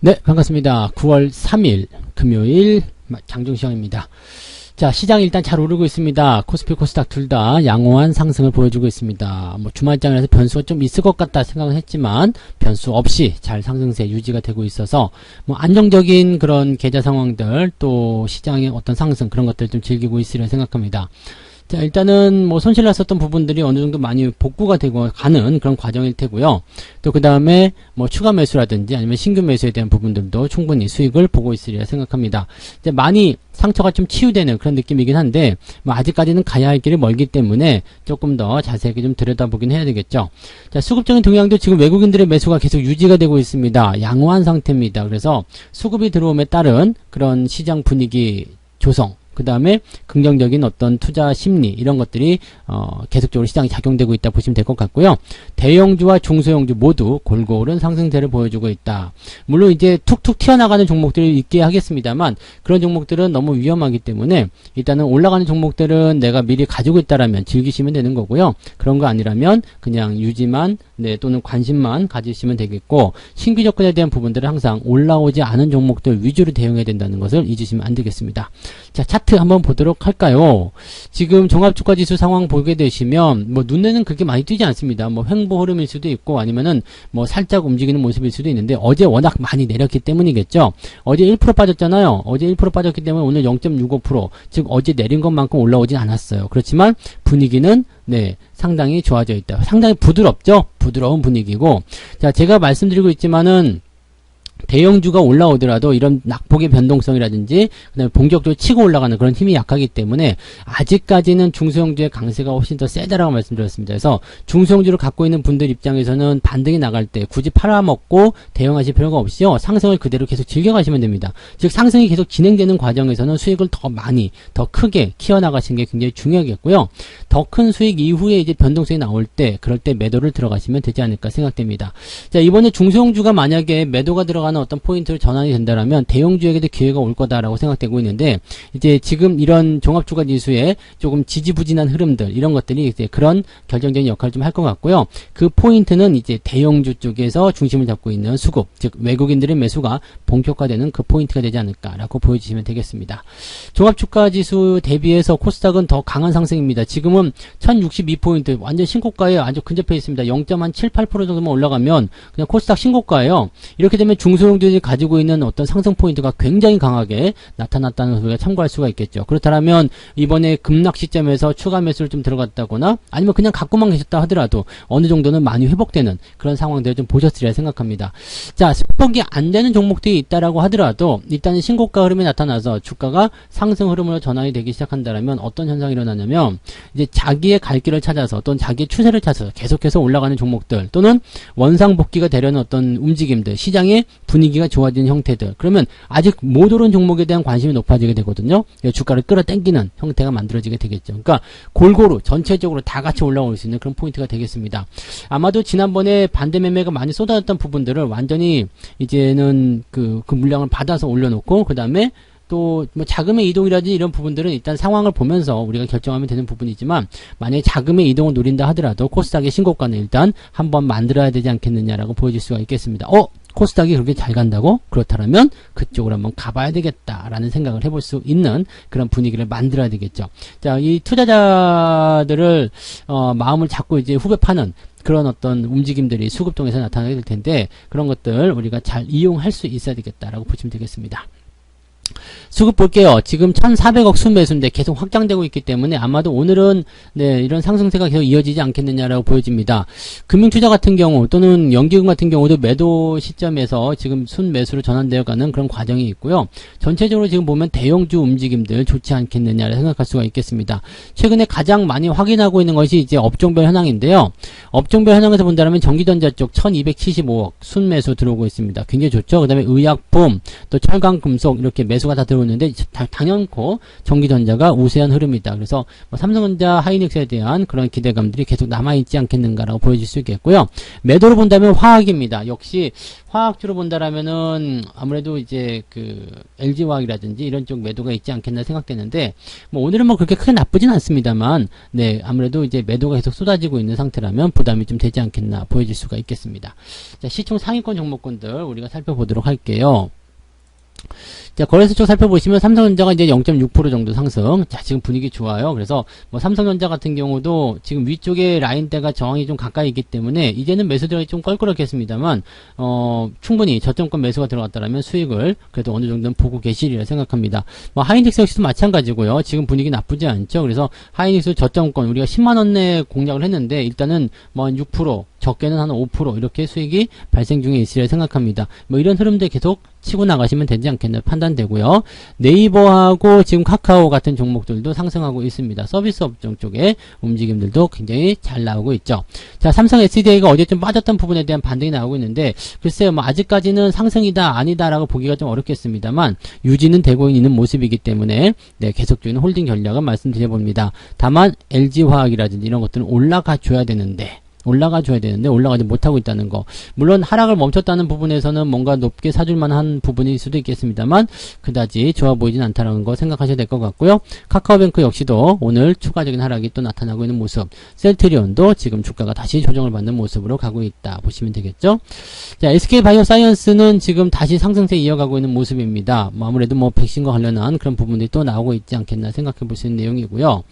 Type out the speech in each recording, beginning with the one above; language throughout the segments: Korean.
네, 반갑습니다. 9월 3일 금요일 장중시황입니다. 자, 시장이 일단 잘 오르고 있습니다. 코스피, 코스닥 둘 다 양호한 상승을 보여주고 있습니다. 주말장이라서 변수가 좀 있을 것 같다 생각은 했지만 변수 없이 잘 상승세 유지가 되고 있어서 안정적인 그런 계좌 상황들 또 시장의 어떤 상승 그런 것들 좀 즐기고 있으리라 생각합니다. 자, 일단은 손실 났었던 부분들이 어느 정도 많이 복구가 되고 가는 그런 과정일 테고요. 또 그 다음에 추가 매수라든지 아니면 신규 매수에 대한 부분들도 충분히 수익을 보고 있으리라 생각합니다. 이제 많이 상처가 좀 치유되는 그런 느낌이긴 한데 아직까지는 가야 할 길이 멀기 때문에 조금 더 자세하게 좀 들여다보긴 해야 되겠죠. 자, 수급적인 동향도 지금 외국인들의 매수가 계속 유지가 되고 있습니다. 양호한 상태입니다. 그래서 수급이 들어옴에 따른 그런 시장 분위기 조성, 그 다음에 긍정적인 어떤 투자 심리 이런 것들이 계속적으로 시장에 작용되고 있다 보시면 될 것 같고요. 대형주와 중소형주 모두 골고루 상승세를 보여주고 있다. 물론 이제 툭툭 튀어나가는 종목들이 있게 하겠습니다만 그런 종목들은 너무 위험하기 때문에 일단은 올라가는 종목들은 내가 미리 가지고 있다라면 즐기시면 되는 거고요. 그런 거 아니라면 그냥 유지만 또는 관심만 가지시면 되겠고, 신규 접근에 대한 부분들은 항상 올라오지 않은 종목들 위주로 대응해야 된다는 것을 잊으시면 안 되겠습니다. 자, 차트 한번 보도록 할까요? 지금 종합주가지수 상황 보게 되시면 눈에는 그렇게 많이 띄지 않습니다. 횡보 흐름일 수도 있고 아니면은 살짝 움직이는 모습일 수도 있는데 어제 워낙 많이 내렸기 때문이겠죠. 어제 1% 빠졌잖아요. 어제 1% 빠졌기 때문에 오늘 0.65%, 즉 어제 내린 것만큼 올라오진 않았어요. 그렇지만 분위기는 상당히 좋아져 있다. 상당히 부드럽죠? 부드러운 분위기고, 자, 제가 말씀드리고 있지만은 대형주가 올라오더라도 이런 낙폭의 변동성이라든지 그다음에 본격적으로 치고 올라가는 그런 힘이 약하기 때문에 아직까지는 중소형주의 강세가 훨씬 더 세다라고 말씀드렸습니다. 그래서 중소형주를 갖고 있는 분들 입장에서는 반등이 나갈 때 굳이 팔아먹고 대응하실 필요가 없이요, 상승을 그대로 계속 즐겨가시면 됩니다. 즉 상승이 계속 진행되는 과정에서는 수익을 더 많이 더 크게 키워나가시는 게 굉장히 중요하겠고요. 더 큰 수익 이후에 이제 변동성이 나올 때 그럴 때 매도를 들어가시면 되지 않을까 생각됩니다. 자, 이번에 중소형주가 만약에 매도가 들어가는 어떤 포인트를 전환이 된다라면 대형주에게도 기회가 올 거다라고 생각되고 있는데, 이제 지금 이런 종합주가 지수의 조금 지지부진한 흐름들 이런 것들이 이제 그런 결정적인 역할을 좀 할 것 같고요. 그 포인트는 이제 대형주 쪽에서 중심을 잡고 있는 수급, 즉 외국인들의 매수가 본격화되는 그 포인트가 되지 않을까라고 보여주시면 되겠습니다. 종합주가 지수 대비해서 코스닥은 더 강한 상승입니다. 지금은 1062포인트 완전 신고가에 아주 근접해 있습니다. 0.78% 정도만 올라가면 그냥 코스닥 신고가예요. 이렇게 되면 중소형주들이 가지고 있는 어떤 상승 포인트가 굉장히 강하게 나타났다는 것을 우리가 참고할 수가 있겠죠. 그렇다면 이번에 급락 시점에서 추가 매수를 좀 들어갔다거나 아니면 그냥 갖고만 계셨다 하더라도 어느 정도는 많이 회복되는 그런 상황들을 좀 보셨으리라 생각합니다. 자, 회복이 안 되는 종목들이 있다라고 하더라도 일단은 신고가 흐름이 나타나서 주가가 상승 흐름으로 전환이 되기 시작한다면 어떤 현상이 일어나냐면 이제 자기의 갈 길을 찾아서 또는 자기의 추세를 찾아서 계속해서 올라가는 종목들 또는 원상복귀가 되려는 어떤 움직임들, 시장의 분위기가 좋아지는 형태들, 그러면 아직 못 오른 종목에 대한 관심이 높아지게 되거든요. 주가를 끌어당기는 형태가 만들어지게 되겠죠. 그러니까 골고루 전체적으로 다 같이 올라올 수 있는 그런 포인트가 되겠습니다. 아마도 지난번에 반대 매매가 많이 쏟아졌던 부분들을 완전히 이제는 그 물량을 받아서 올려놓고 그 다음에 또 자금의 이동이라든지 이런 부분들은 일단 상황을 보면서 우리가 결정하면 되는 부분이지만, 만약에 자금의 이동을 노린다 하더라도 코스닥의 신고가는 일단 한번 만들어야 되지 않겠느냐라고 보여질 수가 있겠습니다. 코스닥이 그렇게 잘 간다고? 그렇다면 그쪽으로 한번 가봐야 되겠다라는 생각을 해볼 수 있는 그런 분위기를 만들어야 되겠죠. 자, 이 투자자들을 마음을 잡고 이제 후배 파는 그런 어떤 움직임들이 수급동에서 나타나게 될 텐데, 그런 것들 우리가 잘 이용할 수 있어야 되겠다라고 보시면 되겠습니다. 수급 볼게요. 지금 1400억 순매수인데 계속 확장되고 있기 때문에 아마도 오늘은 이런 상승세가 계속 이어지지 않겠느냐라고 보여집니다. 금융투자 같은 경우 또는 연기금 같은 경우도 매도 시점에서 지금 순매수로 전환되어 가는 그런 과정이 있고요. 전체적으로 지금 보면 대형주 움직임들 좋지 않겠느냐를 생각할 수가 있겠습니다. 최근에 가장 많이 확인하고 있는 것이 이제 업종별 현황인데요. 업종별 현황에서 본다면 전기전자 쪽 1275억 순매수 들어오고 있습니다. 굉장히 좋죠. 그 다음에 의약품, 또 철강금속 이렇게 매수가 다 들어오고 나오고 있는데 당연코 전기전자가 우세한 흐름이다. 그래서 뭐 삼성전자, 하이닉스에 대한 그런 기대감들이 계속 남아있지 않겠는가라고 보여질 수 있겠고요. 매도로 본다면 화학입니다. 역시 화학주로 본다라면은 아무래도 이제 그 LG화학이라든지 이런 쪽 매도가 있지 않겠나 생각되는데, 뭐 오늘은 뭐 그렇게 크게 나쁘진 않습니다만, 네, 아무래도 이제 매도가 계속 쏟아지고 있는 상태라면 부담이 좀 되지 않겠나 보여질 수가 있겠습니다. 자, 시총 상위권 종목군들 우리가 살펴보도록 할게요. 자, 거래소 쪽 살펴보시면 삼성전자가 이제 0.6% 정도 상승. 자, 지금 분위기 좋아요. 그래서 뭐 삼성전자 같은 경우도 지금 위쪽에 라인대가 저항이 좀 가까이 있기 때문에 이제는 매수 들어가기 좀 껄끄럽겠습니다만, 충분히 저점권 매수가 들어갔다라면 수익을 그래도 어느 정도는 보고 계시리라 생각합니다. 뭐 하이닉스 역시도 마찬가지고요. 지금 분위기 나쁘지 않죠. 그래서 하이닉스 저점권 우리가 10만원 내 공략을 했는데 일단은 뭐 한 6%, 적게는 한 5% 이렇게 수익이 발생 중에 있으리라 생각합니다. 뭐 이런 흐름들 계속 치고 나가시면 되지 않겠나 판단되고요. 네이버하고 지금 카카오 같은 종목들도 상승하고 있습니다. 서비스 업종 쪽에 움직임들도 굉장히 잘 나오고 있죠. 자, 삼성 SDI가 어제 좀 빠졌던 부분에 대한 반등이 나오고 있는데, 글쎄요, 뭐 아직까지는 상승이다 아니다라고 보기가 좀 어렵겠습니다만 유지는 되고 있는 모습이기 때문에 네, 계속적인 홀딩 전략은 말씀드려봅니다. 다만 LG화학이라든지 이런 것들은 올라가줘야 되는데 올라가지 못하고 있다는 거. 물론 하락을 멈췄다는 부분에서는 뭔가 높게 사줄 만한 부분일 수도 있겠습니다만 그다지 좋아 보이진 않다는 거 생각하셔야 될 것 같고요. 카카오뱅크 역시도 오늘 추가적인 하락이 또 나타나고 있는 모습. 셀트리온도 지금 주가가 다시 조정을 받는 모습으로 가고 있다 보시면 되겠죠. 자, SK바이오사이언스는 지금 다시 상승세 이어가고 있는 모습입니다. 뭐 아무래도 뭐 백신과 관련한 그런 부분들이 또 나오고 있지 않겠나 생각해 볼 수 있는 내용이고요.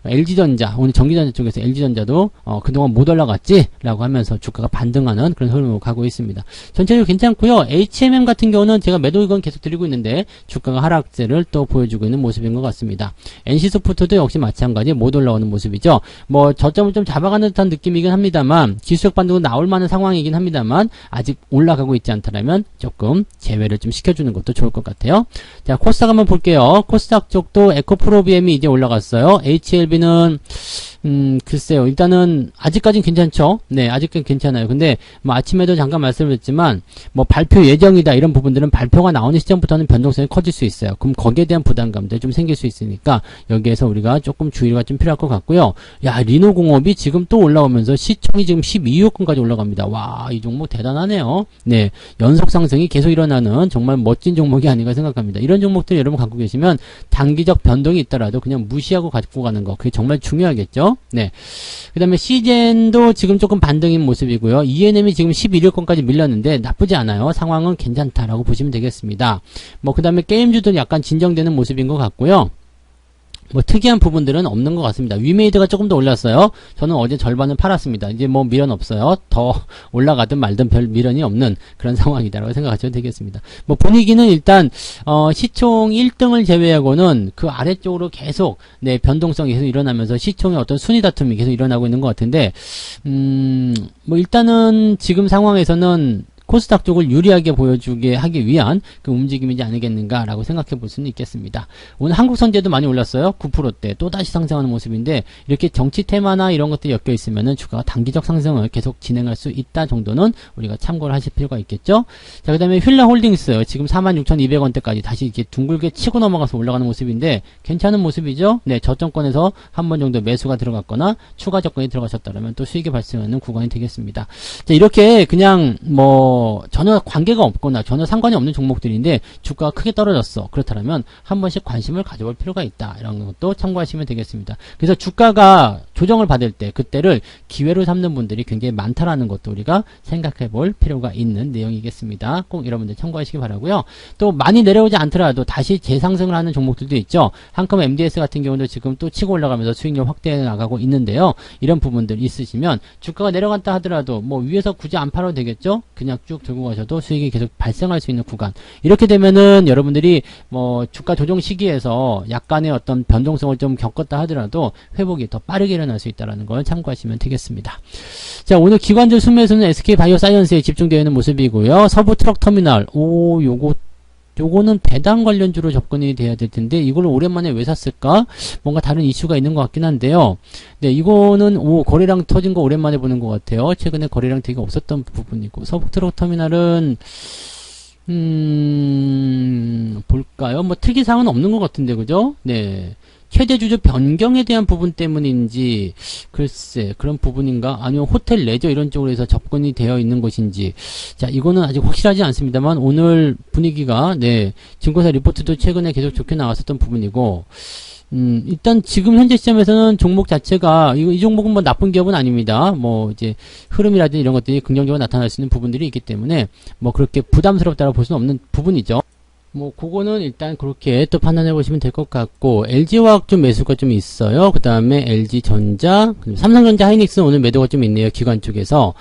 LG전자, 오늘 전기전자 쪽에서 LG전자도 그동안 못 올라갔지 라고 하면서 주가가 반등하는 그런 흐름으로 가고 있습니다. 전체적으로 괜찮고요. HMM 같은 경우는 제가 매도 이건 계속 드리고 있는데 주가가 하락세를 또 보여주고 있는 모습인 것 같습니다. NC소프트도 역시 마찬가지 못 올라오는 모습이죠. 뭐 저점을 좀 잡아가는 듯한 느낌이긴 합니다만 기술적 반등은 나올 만한 상황이긴 합니다만 아직 올라가고 있지 않다면 조금 제외를 좀 시켜주는 것도 좋을 것 같아요. 자, 코스닥 한번 볼게요. 코스닥 쪽도 에코프로비엠이 이제 올라갔어요. HLB는 글쎄요. 일단은 아직까지는 괜찮죠. 네, 아직까지 괜찮아요. 근데 뭐 아침에도 잠깐 말씀드렸지만 뭐 발표 예정이다 이런 부분들은 발표가 나오는 시점부터는 변동성이 커질 수 있어요. 그럼 거기에 대한 부담감도 좀 생길 수 있으니까 여기에서 우리가 조금 주의가 좀 필요할 것 같고요. 야, 리노공업이 지금 또 올라오면서 시총이 지금 12억원까지 올라갑니다. 와, 이 종목 대단하네요. 네, 연속 상승이 계속 일어나는 정말 멋진 종목이 아닌가 생각합니다. 이런 종목들 여러분 갖고 계시면 단기적 변동이 있더라도 그냥 무시하고 갖고 가는 거, 그게 정말 중요하겠죠. 네. 그 다음에 시젠도 지금 조금 반등인 모습이고요. ENM이 지금 11일권까지 밀렸는데 나쁘지 않아요. 상황은 괜찮다라고 보시면 되겠습니다. 뭐 그 다음에 게임주도 약간 진정되는 모습인 것 같고요. 뭐 특이한 부분들은 없는 것 같습니다. 위메이드가 조금 더 올랐어요. 저는 어제 절반을 팔았습니다. 이제 뭐 미련 없어요. 더 올라가든 말든 별 미련이 없는 그런 상황이다라고 생각하셔도 되겠습니다. 뭐 분위기는 일단 시총 1등을 제외하고는 그 아래쪽으로 계속 네, 변동성이 계속 일어나면서 시총의 어떤 순위 다툼이 계속 일어나고 있는 것 같은데 뭐 일단은 지금 상황에서는 코스닥 쪽을 유리하게 보여주게 하기 위한 그 움직임이지 않겠는가라고 생각해 볼 수는 있겠습니다. 오늘 한국선제도 많이 올랐어요. 9%대 또다시 상승하는 모습인데 이렇게 정치 테마나 이런 것들이 엮여 있으면은 주가가 단기적 상승을 계속 진행할 수 있다 정도는 우리가 참고를 하실 필요가 있겠죠. 자, 그 다음에 휠라홀딩스 지금 46,200원대까지 다시 이렇게 둥글게 치고 넘어가서 올라가는 모습인데 괜찮은 모습이죠. 네, 저점권에서 한 번 정도 매수가 들어갔거나 추가 접근이 들어가셨다면 또 수익이 발생하는 구간이 되겠습니다. 자, 이렇게 그냥 뭐 전혀 관계가 없거나 전혀 상관이 없는 종목들인데 주가가 크게 떨어졌어. 그렇다면 한 번씩 관심을 가져볼 필요가 있다. 이런 것도 참고하시면 되겠습니다. 그래서 주가가 조정을 받을 때 그때를 기회로 삼는 분들이 굉장히 많다라는 것도 우리가 생각해 볼 필요가 있는 내용이겠습니다. 꼭 여러분들 참고하시기 바라고요. 또 많이 내려오지 않더라도 다시 재상승을 하는 종목들도 있죠. 한컴 MDS 같은 경우도 지금 또 치고 올라가면서 수익률 확대해 나가고 있는데요. 이런 부분들 있으시면 주가가 내려갔다 하더라도 뭐 위에서 굳이 안 팔아도 되겠죠. 그냥 쭉 들고 가셔도 수익이 계속 발생할 수 있는 구간. 이렇게 되면은 여러분들이 뭐 주가 조정 시기에서 약간의 어떤 변동성을 좀 겪었다 하더라도 회복이 더 빠르게 일어날 수 있다는 걸 참고하시면 되겠습니다. 자, 오늘 기관들 순매수는 SK바이오사이언스에 집중되어 있는 모습이고요. 서부트럭터미널, 요거는 배당 관련주로 접근이 돼야 될 텐데 이걸 오랜만에 왜 샀을까? 뭔가 다른 이슈가 있는 것 같긴 한데요. 네, 이거는 거래량 터진 거 오랜만에 보는 것 같아요. 최근에 거래량 되게 없었던 부분이고 서부트럭터미널은 볼까? 있을까요? 뭐 특이사항은 없는 것 같은데, 그죠? 네. 최대 주주 변경에 대한 부분 때문인지, 글쎄, 그런 부분인가? 아니면 호텔 레저 이런 쪽으로 해서 접근이 되어 있는 것인지. 자, 이거는 아직 확실하지 않습니다만, 오늘 분위기가, 네, 증권사 리포트도 최근에 계속 좋게 나왔었던 부분이고, 일단 지금 현재 시점에서는 종목 자체가, 이 종목은 뭐 나쁜 기업은 아닙니다. 뭐, 이제, 흐름이라든지 이런 것들이 긍정적으로 나타날 수 있는 부분들이 있기 때문에, 뭐, 그렇게 부담스럽다고 볼 수는 없는 부분이죠. 뭐 그거는 일단 그렇게 또 판단해 보시면 될 것 같고, LG화학 좀 매수가 좀 있어요. 그 다음에 LG전자, 삼성전자, 하이닉스 오늘 매도가 좀 있네요. 기관 쪽에서.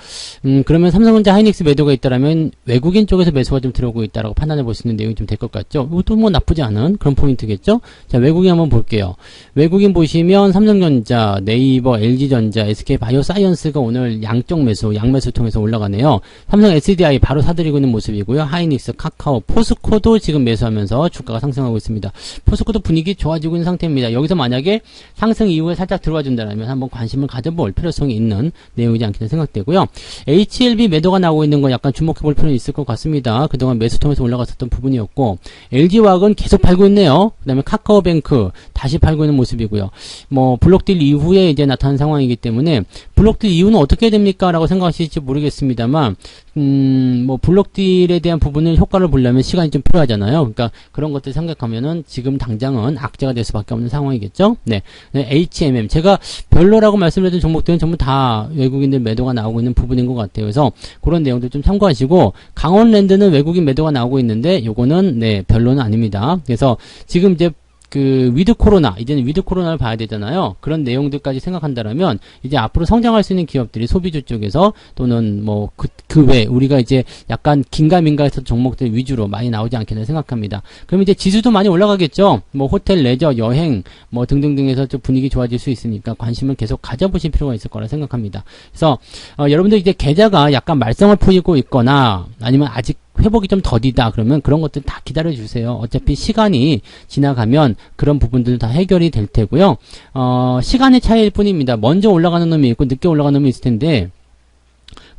그러면 삼성전자, 하이닉스 매도가 있다라면 외국인 쪽에서 매수가 좀 들어오고 있다라고 판단해 볼 수 있는 내용이 좀 될 것 같죠. 이것도 뭐 나쁘지 않은 그런 포인트겠죠. 자, 외국인 한번 볼게요. 외국인 보시면 삼성전자, 네이버, LG전자, SK바이오사이언스가 오늘 양쪽 매수, 양매수 통해서 올라가네요. 삼성 SDI 바로 사들이고 있는 모습이고요. 하이닉스, 카카오, 포스코도 지금 매수하면서 주가가 상승하고 있습니다. 포스코도 분위기 좋아지고 있는 상태입니다. 여기서 만약에 상승 이후에 살짝 들어와 준다면 한번 관심을 가져볼 필요성이 있는 내용이지 않겠나 생각되고요. HLB 매도가 나오고 있는 건 약간 주목해 볼 필요는 있을 것 같습니다. 그동안 매수 통해서 올라갔었던 부분이었고, LG화학은 계속 팔고 있네요. 그 다음에 카카오뱅크 다시 팔고 있는 모습이고요. 뭐 블록딜 이후에 이제 나타난 상황이기 때문에 블록딜 이후는 어떻게 됩니까? 라고 생각하실지 모르겠습니다만, 뭐 블록딜에 대한 부분을 효과를 보려면 시간이 좀 필요하잖아요. 그러니까 그런 것들 생각하면은 지금 당장은 악재가 될 수밖에 없는 상황이겠죠. 네. HMM 제가 별로라고 말씀드렸던 종목들은 전부 다 외국인들 매도가 나오고 있는 부분인 것 같아요. 그래서 그런 내용들 좀 참고하시고, 강원랜드는 외국인 매도가 나오고 있는데 요거는 네 별로는 아닙니다. 그래서 지금 이제 그 위드 코로나, 이제는 위드 코로나를 봐야 되잖아요. 그런 내용들까지 생각한다라면 이제 앞으로 성장할 수 있는 기업들이 소비주 쪽에서 또는 뭐 그 외 우리가 이제 약간 긴가민가해서 종목들 위주로 많이 나오지 않겠나 생각합니다. 그럼 이제 지수도 많이 올라가겠죠. 뭐 호텔, 레저, 여행 뭐 등등등에서 좀 분위기 좋아질 수 있으니까 관심을 계속 가져보실 필요가 있을 거라 생각합니다. 그래서 여러분들 이제 계좌가 약간 말썽을 부리고 있거나 아니면 아직 회복이 좀 더디다 그러면 그런 것들 다 기다려 주세요. 어차피 시간이 지나가면 그런 부분들 다 해결이 될 테고요. 시간의 차이일 뿐입니다. 먼저 올라가는 놈이 있고 늦게 올라가는 놈이 있을 텐데,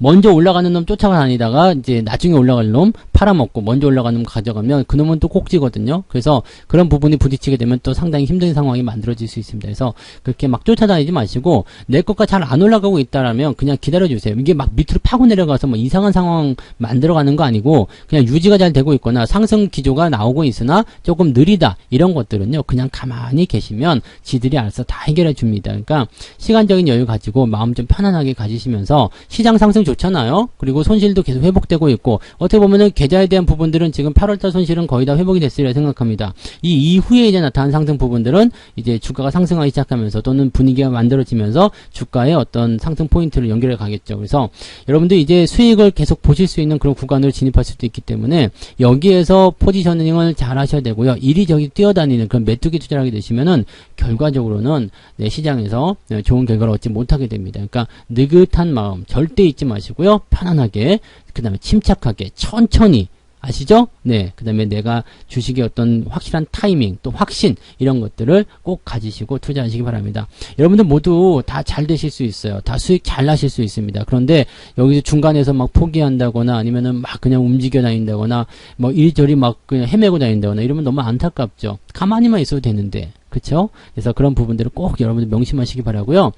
먼저 올라가는 놈 쫓아다니다가 이제 나중에 올라갈 놈 팔아먹고 먼저 올라가는 놈 가져가면 그 놈은 또 꼭지거든요. 그래서 그런 부분이 부딪히게 되면 또 상당히 힘든 상황이 만들어질 수 있습니다. 그래서 그렇게 막 쫓아다니지 마시고, 내 것과 잘 안 올라가고 있다라면 그냥 기다려주세요. 이게 막 밑으로 파고 내려가서 뭐 이상한 상황 만들어가는 거 아니고, 그냥 유지가 잘 되고 있거나 상승 기조가 나오고 있으나 조금 느리다 이런 것들은요 그냥 가만히 계시면 지들이 알아서 다 해결해 줍니다. 그러니까 시간적인 여유 가지고 마음 좀 편안하게 가지시면서, 시장 상승 좋잖아요. 그리고 손실도 계속 회복되고 있고, 어떻게 보면은 계좌에 대한 부분들은 지금 8월달 손실은 거의 다 회복이 됐으리라 생각합니다. 이 이후에 이제 나타난 상승 부분들은 이제 주가가 상승하기 시작하면서 또는 분위기가 만들어지면서 주가의 어떤 상승 포인트를 연결해 가겠죠. 그래서 여러분들 이제 수익을 계속 보실 수 있는 그런 구간으로 진입할 수도 있기 때문에 여기에서 포지셔닝을 잘 하셔야 되고요. 이리저리 뛰어다니는 그런 메뚜기 투자를 하게 되시면은 결과적으로는 네, 시장에서 좋은 결과를 얻지 못하게 됩니다. 그러니까 느긋한 마음 절대 잊지 마시고요. 편안하게, 그 다음에 침착하게, 천천히, 아시죠? 네. 그 다음에 내가 주식의 어떤 확실한 타이밍, 또 확신, 이런 것들을 꼭 가지시고 투자하시기 바랍니다. 여러분들 모두 다 잘 되실 수 있어요. 다 수익 잘 나실 수 있습니다. 그런데 여기서 중간에서 막 포기한다거나 아니면은 막 그냥 움직여 다닌다거나 뭐 이리저리 막 그냥 헤매고 다닌다거나 이러면 너무 안타깝죠. 가만히만 있어도 되는데. 그쵸? 그래서 그런 부분들을 꼭 여러분들 명심하시기 바라고요.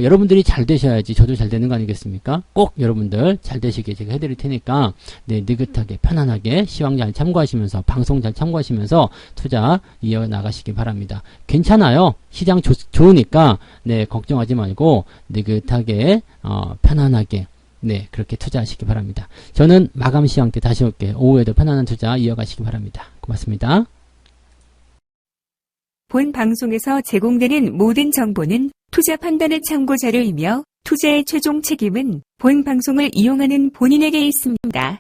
여러분들이 잘 되셔야지 저도 잘 되는 거 아니겠습니까? 꼭 여러분들 잘 되시게 제가 해드릴 테니까, 네, 느긋하게, 편안하게, 시황 잘 참고하시면서, 방송 잘 참고하시면서 투자 이어나가시기 바랍니다. 괜찮아요. 시장 좋으니까, 네, 걱정하지 말고, 느긋하게, 편안하게, 네, 그렇게 투자하시기 바랍니다. 저는 마감 시황 때 다시 올게요. 오후에도 편안한 투자 이어가시기 바랍니다. 고맙습니다. 본 방송에서 제공되는 모든 정보는 투자 판단의 참고 자료이며 투자의 최종 책임은 본 방송을 이용하는 본인에게 있습니다.